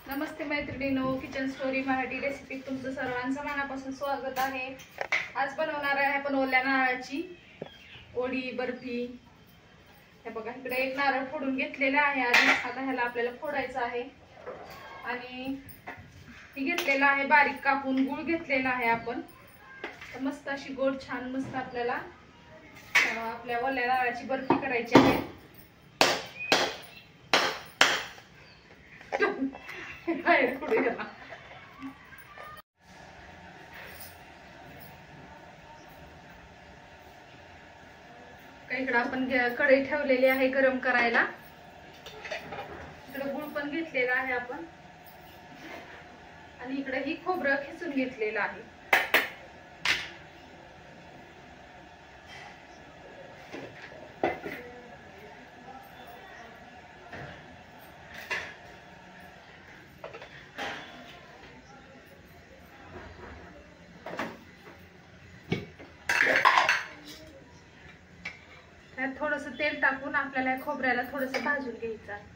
नमस्ते मैत्रिणींनो, kitchen story Marathi recipe तुमचं सर्वांचं मनापासून स्वागत आहे। आज बनवणार आहे आपण ओल्या नारळाची ओडी बर्फी। हे बघा, इकडे एक नारळ फोडून घेतलेला आहे आधी। आता ह्याला आपल्याला फोडायचं आहे आणि ही घेतलेला आहे बारीक कापून। गुळ घेतलेला आहे आपण। तर मस्त अशी गोड छान मस्त आपल्याला आपल्या ओल्या नारळाची बर्फी करायची आहे। इकडे आपण कढई ठेवलेली आहे गरम करायला। इकडे गुळ पण घेतलेला आहे आपण आणि इकडे ही खोबरं खिसून घेतलेलं आहे। थोडंसं तेल टाकून आपल्याला खोबऱ्याला थोडंसं भाजून घ्यायचं आहे।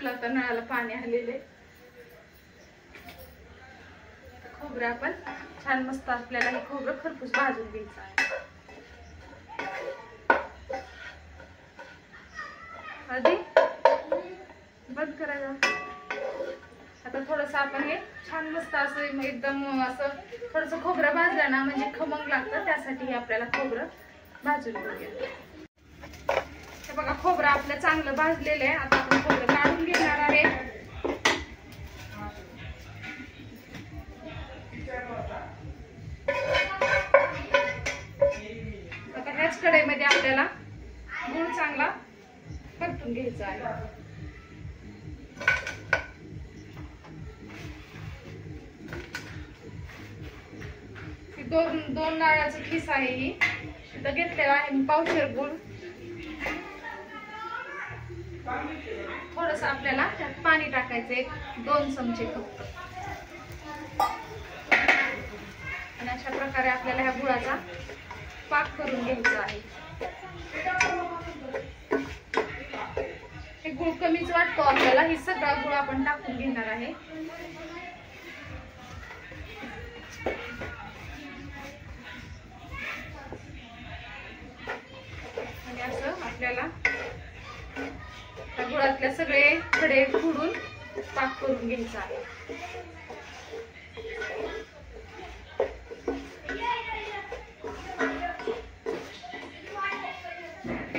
आता नळाला पाणी आलेले। खोबरं आपण छान मस्त आपल्याला हे खोबरं खरपूस भाजून घ्यायचं आहे। आधी बंद करायला। आता थोडंसं आपण हे छान मस्त असं एकदम असं थोडंसं खोबरं भाजलं ना म्हणजे खमंग लागतं, त्यासाठी आपल्याला खोबरं भाजून घेऊया। हे बघा, खोबरं आपलं चांगलं भाजलेलं आहे। आता आपण खोबरं काढून घेणार आहे। आता ह्याच कढईमध्ये आपल्याला गूळ चांगला परतून घ्यायचा आहे। दोन नारळाचं खिस आहे ही इथं घेतलेला आहे। पावशेर गूळ, थोडंसं आपल्याला त्यात पाणी टाकायचं, 1-2 चमचे फक्त। आणि अशा प्रकारे आपल्याला ह्या गुळाचा पाक करून घ्यायचा आहे। हे गुळ कमीच वाटतो आपल्याला, ही सगळा गुळ आपण टाकून घेणार आहे। आणि असं आपल्याला गुळातले सगळे खडे फोडून पाक करून घ्यायचा आहे।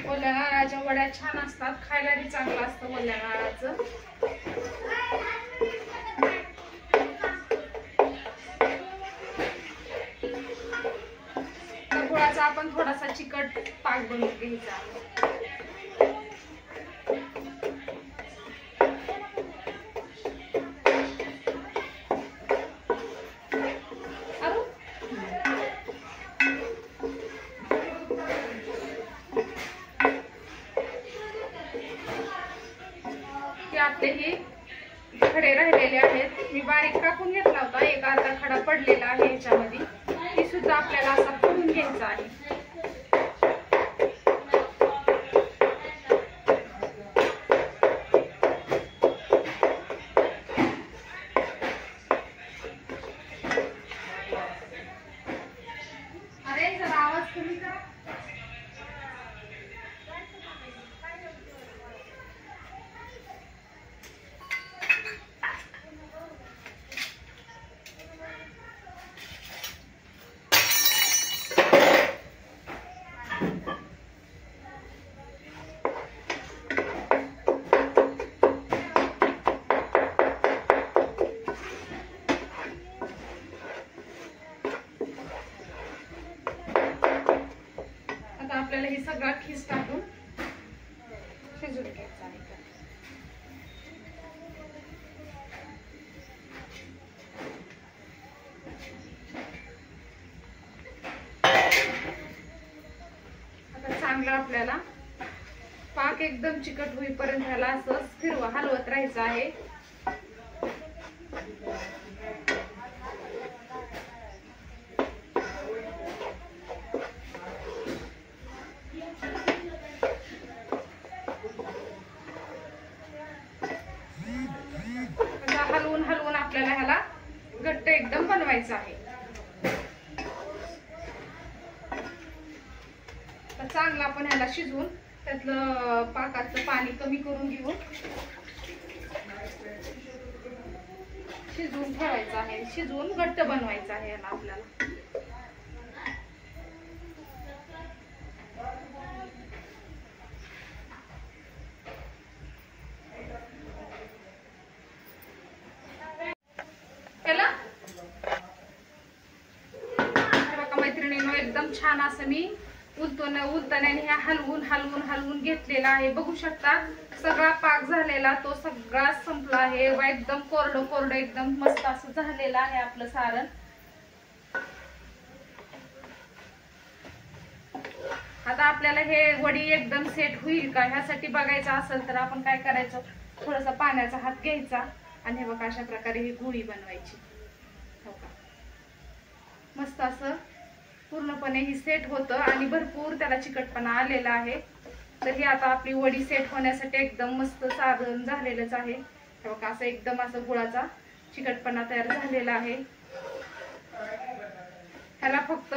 ओल्या नारळाच्या वड्या छान असतात, खायला बी चांगलं असतं ओल्या नारळाचं। गुळाचा आपण थोडासा चिकट पाक बनवून घ्यायचा आहे। आपले हे खडे राहिलेले आहेत, मी बारीक कापून घेतला होता। एक अर्धा खडा पडलेला आहे ह्याच्यामध्ये, ही सुद्धा आपल्याला असा फोडून घ्यायचा आहे। अरे जरा आवाज कमी करा। आपल्याला पाक एकदम चिकट होईपर्यंत ह्याला असं हलवत राहायचं आहे. हलवून हलवून आपल्याला ह्याला घट्ट एकदम बनवायचं आहे. तर चांगलं आपण ह्याला शिजवून त्यातलं पाकाचं पाणी कमी करून घेऊन शिजवून ठेवायचं आहे. शिजवून घट्ट बनवायचं आहे याला आपल्याला. मैत्रिणींनो एकदम छान असं मी उलटण्याने ह्या हलवून हलवून हलवून घेतलेला आहे. बघू शकता सगळा पाक झालेला तो सगळा संपला आहे. एकदम कोरडं कोरडं एकदम मस्त असं झालेलं आहे आपलं सारण. आता आपल्याला हे वडी एकदम सेट होईल का ह्यासाठी बघायचं असेल तर आपण काय करायचं, थोडासा पाण्याचा हात घ्यायचा आणि हे बघा अशा प्रकारे ही गुळी बनवायची. हो का, मस्त असं पूर्णपणे ही सेट होतं आणि भरपूर त्याला चिकटपणा आलेला आहे. तर ही आता आपली वडी सेट होण्यासाठी एकदम मस्त सारण झालेलंच आहे. हे बघा असं एकदम असं गुळाचा चिकटपणा तयार झालेला आहे. ह्याला फक्त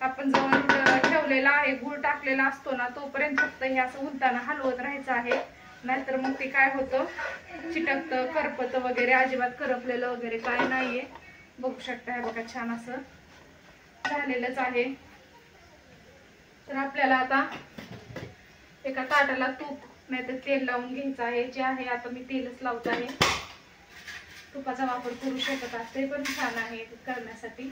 आपण जवळ ठेवलेला आहे गुळ टाकलेला असतो ना तोपर्यंत फक्त हे असं उलताना हलवत राहायचं आहे. नाहीतर मग ते काय होतं, चिटकतं करपतं वगैरे. अजिबात करपलेलं वगैरे काय नाहीये. बघू शकता हे बघा छान असं झालेलंच आहे. तर आपल्याला आता एका ताटाला तूप नाहीतर तेल लावून घ्यायचं आहे. जे आहे आता मी तेलच लावत आहे. तुपाचा वापर करू शकत असते पण छान आहे करण्यासाठी.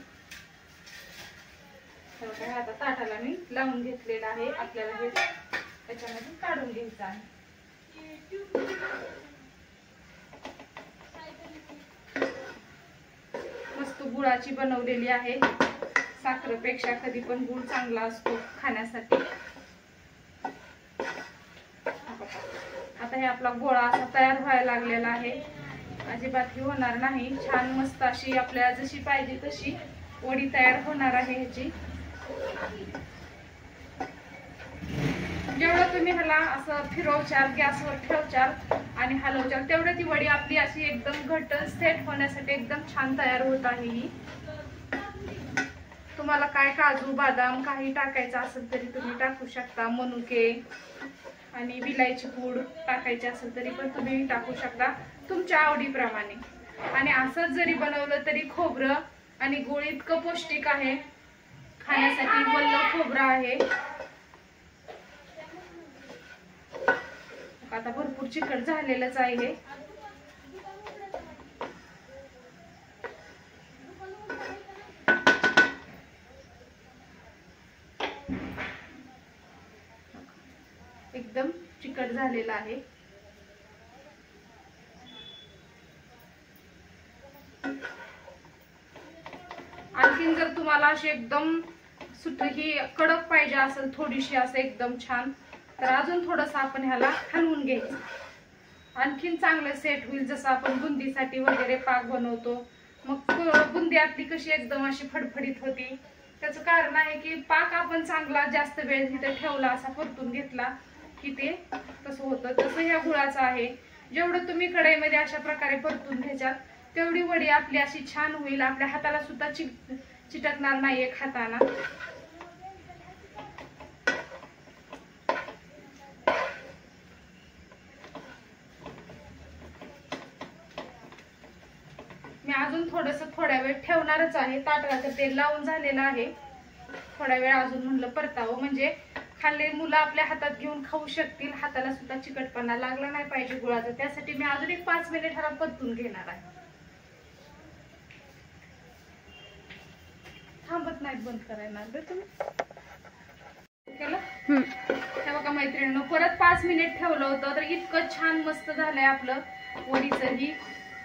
आता ताटाला मी लावून घेतलेलं आहे. आपल्याला हे त्याच्यामध्ये काढून घ्यायचं आहे. मस्त गुळाची बनवलेली आहे. साखरेपेक्षा कधी पण गुळ चांगला असतो खाण्यासाठी. आता हे आपला गोळा असा तयार व्हायला लागलेला आहे. अजिबात ही होणार नाही. छान मस्त अशी आपल्याला जशी पाहिजे तशी वडी तयार होणार आहे ह्याची. जेवढं तुम्ही ह्याला असं फिरवचाल, गॅसवर ठेवचाल आणि हलवचाल तेवढं ती वडी आपली अशी एकदम घट्ट सेट होण्यासाठी एकदम छान तयार होत आहे ही. तुम्हाला काय काजू बदाम काही टाकायचं असेल तरी तुम्ही टाकू शकता. मनुके आणि विलायची पूड टाकायची असेल तरी पण तुम्ही टाकू शकता तुमच्या आवडीप्रमाणे. आणि असंच जरी बनवलं तरी खोबरं आणि गुळ इतकं पौष्टिक आहे खाण्यासाठी. वल्ल खोबरं आहे. आता भरपूर चिकट झालेलंच आहे हे. एकदम चिकट झालेला आहे. आणखीन जर तुम्हाला अशी एकदम ही कडक पाहिजे असेल थोडीशी असं एकदम छान तर अजून थोडस आपण ह्याला हलवून घ्यायचं. आणखीन चांगलं सेट होईल. जसं आपण बुंदीसाठी वगैरे पाक बनवतो मग बुंदी आपली कशी एकदम अशी फडफडीत होती. त्याचं कारण आहे की पाक आपण चांगला जास्त वेळ तिथे ठेवला असा परतून घेतला की ते तसं होतं. तसं ह्या गुळाचं आहे. जेवढं तुम्ही कढईमध्ये अशा प्रकारे परतून घ्यायच्यात तेवढी वडी आपली अशी छान होईल. आपल्या हाताला सुद्धा चिटकणार नाहीये खाताना. मी अजून थोड्या वेळ ठेवणारच आहे. ताटाला तेल लावून झालेलं आहे. थोडा वेळ अजून म्हणलं परतावं म्हणजे खाल्ले मुलं आपल्या हातात घेऊन खाऊ शकतील. हाताला सुद्धा चिकटपणा लागला नाही पाहिजे गुळाचा. त्यासाठी मी अजून एक 5 मिनिट ह्याला परतून घेणार आहे. थांबत नाहीत बंद करायला तुम्ही केलं. हे बघा मैत्रिणींनो परत 5 मिनिट ठेवलं होतं तर इतकं छान मस्त झालंय आपलं वडीचं ही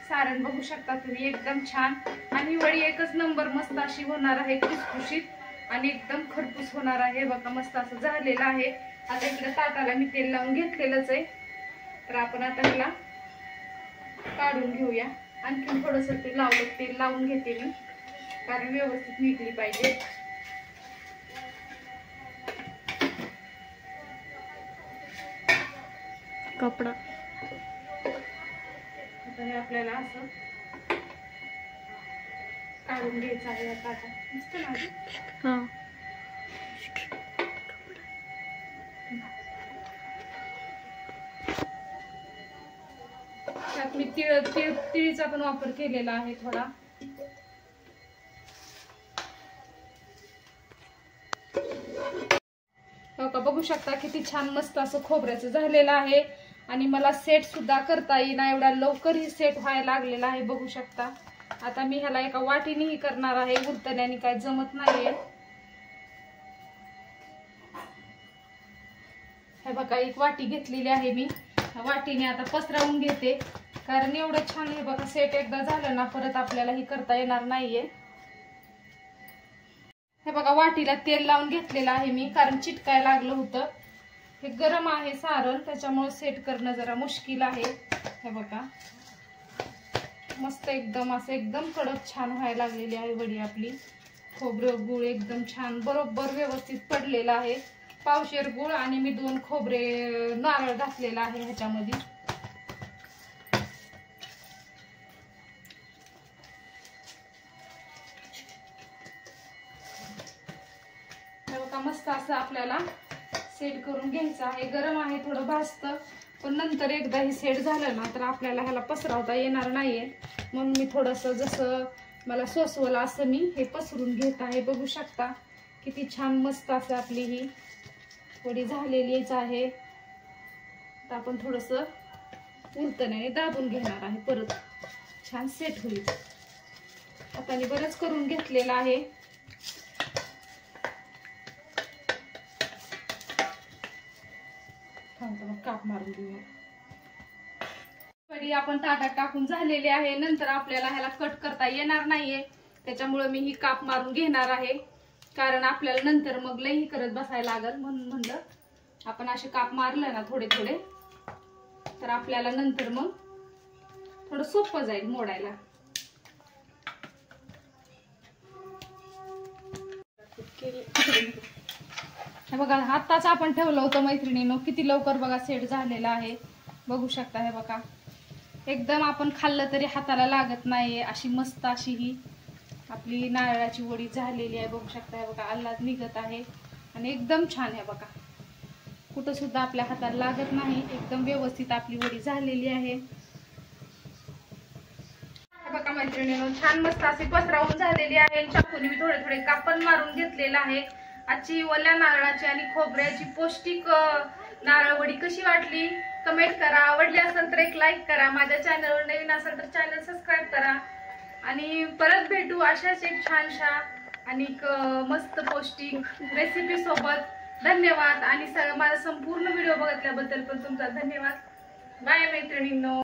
सारण. बघू शकता तुम्ही एकदम छान. आणि वडी एकच नंबर मस्त अशी होणार आहे. खुसखुशीत आणि एकदम खरपूस होणार आहे. बघा मस्त असं झालेलं आहे. आता इकडे ताटाला मी तेल लावून घेतलेलंच आहे, तर आपण आता ह्याला काढून घेऊया. आणखीन थोडंसं तेल लावून घेते मी, कारण व्यवस्थित निघली पाहिजे. कपडा आता हे आपल्याला असं काढून घ्यायचं आहे या ताटात. मस्त ना? हा. त्यात मी तिळीचा पण वापर केलेला आहे थोडा. बघू शकता किती छान मस्त असं खोबऱ्याचं झालेलं आहे. आणि मला सेट सुद्धा करता येईना, एवढा लवकर ही सेट व्हायला लागलेला आहे. बघू शकता. आता मी ह्याला एका वाटीनेही करणार आहे, उलटण्याने काय जमत नाहीये. हे बघा, एक वाटी घेतलेली आहे मी. वाटीने आता पसरवून घेते, कारण एवढं छान हे बघा सेट एकदा झालं ना परत आपल्याला ही करता येणार नाहीये. हे बघा, वाटीला तेल लावून घेतलेलं आहे मी, कारण चिटकायला लागलं होतं. हे गरम आहे सारण, त्याच्यामुळे सेट करणं जरा मुश्किल आहे. हे बघा, मस्त एकदम असं एकदम कडक छान व्हायला लागलेली आहे वडी आपली. खोबरं गुळ एकदम छान बरोबर व्यवस्थित पडलेला आहे. पावशेर गुळ आणि मी 2 खोबरे नारळ घातलेला आहे ह्याच्यामध्ये. मस्त असं आपल्याला सेट करून घ्यायचं आहे. गरम आहे, थोडं भाजतं, पण नंतर एकदा हे सेट झालं ना तर आपल्याला ह्याला पसरवता येणार नाहीये. म्हणून मी थोडंसं जसं मला सोसवलं असं मी हे पसरून घेत आहे. बघू शकता किती छान मस्त असं आपली ही वडी झालेलीच आहे. आता आपण थोडंसं उलटण्याने दाबून घेणार आहे, परत छान सेट होईल. आता मी बरंच करून घेतलेलं आहे. काप मारून घेऊया. वडी आपण ताटात टाकून झालेली आहे. नंतर आपल्याला ह्याला कट करता येणार नाहीये, त्याच्यामुळे मी ही काप मारून घेणार आहे, कारण आपल्याला नंतर मग लई करत बसायला लागल. म्हणून म्हणलं आपण असे काप मारले ना थोडे थोडे, तर आपल्याला नंतर मग थोडं सोपं जाईल मोडायला. हे बघा, आत्ताच आपण ठेवलं होतं मैत्रिणीनं, किती लवकर बघा सेट झालेला आहे. बघू शकता. हे बघा, एकदम आपण खाल्लं तरी हाताला लागत नाहीये, अशी मस्त अशी ही आपली नारळाची वडी झालेली आहे. बघू शकता. हे बघा, आल्हाद निघत आहे आणि एकदम छान. हे बघा, कुठं सुद्धा आपल्या हाताला लागत नाही, एकदम व्यवस्थित आपली वडी झालेली आहे. हे बघा मैत्रिणीनं, छान मस्त अशी पसरवून झालेली आहे. चाकूने मी थोडे थोडे कापण मारून घेतलेलं आहे. आजची ओल्या नारळाची आणि खोबऱ्याची पौष्टिक नारळ वडी कशी वाटली कमेंट करा. आवडली असेल तर एक लाईक करा. माझ्या चॅनलवर नवीन असेल तर चॅनल सबस्क्राईब करा. आणि परत भेटू अशाच एक छानशा आणि मस्त पौष्टिक रेसिपी सोबत. धन्यवाद. आणि माझा संपूर्ण व्हिडिओ बघितल्याबद्दल पण तुमचा धन्यवाद. बाय मैत्रिणींनो.